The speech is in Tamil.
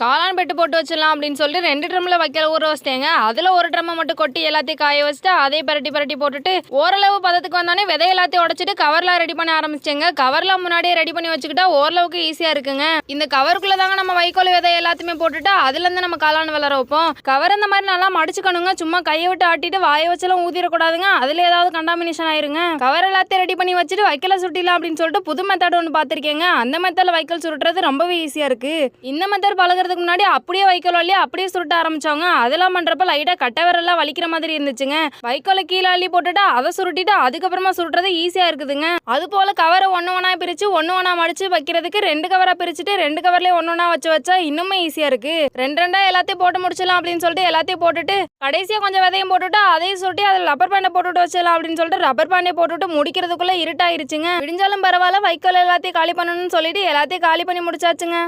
காளான் பெட்டு போட்டு வச்சிடலாம் அப்படின்னு சொல்லிட்டு 2 ட்ரம்ல வைக்கல ஊற வச்சிட்டேங்க. அதுல ஒரு ட்ரம்மை மட்டும் கொட்டி எல்லாத்தையும் காய வச்சுட்டு அதே பரட்டி பரட்டி போட்டுட்டு ஓரளவு பதத்துக்கு வந்தோடனே விதை எல்லாத்தையும் உடைச்சிட்டு கவர்லாம் ரெடி பண்ண ஆரம்பிச்சேங்க. கவர்லாம் முன்னாடியே ரெடி பண்ணி வச்சுக்கிட்டா ஓரளவுக்கு ஈஸியா இருக்குங்க. இந்த கவருக்குள்ள தாங்க நம்ம வைக்கோல் விதை எல்லாத்தையுமே போட்டுட்டு அதுல இருந்து நம்ம காளான் வளர வைப்போம். கவர் இந்த மாதிரி நல்லா மடிச்சுக்கணுங்க. சும்மா கையை விட்டு ஆட்டிட்டு வாயை வச்செல்லாம் ஊதிடக்கூடாதுங்க. அதுல ஏதாவது கண்டாமினேஷன் ஆயிருங்க. கவர் எல்லாத்தையும் ரெடி பண்ணி வச்சுட்டு வைக்கல சுட்டிடலாம் அப்படின்னு சொல்லிட்டு புது மெத்தட் ஒன்று பார்த்திருக்கேங்க. அந்த மெத்தட்ல வைக்கல் சுருட்டுறது ரொம்பவே ஈஸியா இருக்கு. இந்த மெத்தட் பழகிறதுக்கு முன்னாடி அப்படியே வைக்கோல் வழியா அப்படியே சுருட்ட ஆரம்பிச்சவங்க. அதெல்லாம் பண்றப்ப லைட்டா கட்டவரெல்லாம் வலிக்கிற மாதிரி இருந்துச்சுங்க. வைக்கோலை கீழே அள்ளி போட்டுட்டு அதை சுருட்டிட்டு அதுக்கப்புறமா சுருட்டுறது ஈஸியா இருக்குதுங்க. அது போல கவரை ஒண்ணா பிரிச்சு ஒண்ணா மடிச்சு வைக்கிறதுக்கு 2 கவரா பிரிச்சுட்டு 2 கவர்லயே ஒண்ணா வச்சா இன்னுமே ஈஸியா இருக்கு. ரெண்டா எல்லாத்தையும் போட்டு முடிச்சிடலாம் அப்படின்னு சொல்லிட்டு எல்லாத்தையும் போட்டுட்டு கடைசியா கொஞ்சம் விதையும் போட்டுட்டு அதையும் சுருட்டி அதில் ரப்பர் பேண்டை போட்டுட்டு வச்சிடலாம் அப்படின்னு சொல்லிட்டு ரப்பர் பேண்டை போட்டுட்டு முடிக்கிறதுக்குள்ள இருட்டாயிருச்சுங்க. விடிஞ்சாலும் பரவாயில்ல வைக்கோல் எல்லாத்தையும் காலி பண்ணணும்னு சொல்லிட்டு எல்லாத்தையும் காலி பண்ணி முடிச்சாச்சுங்க.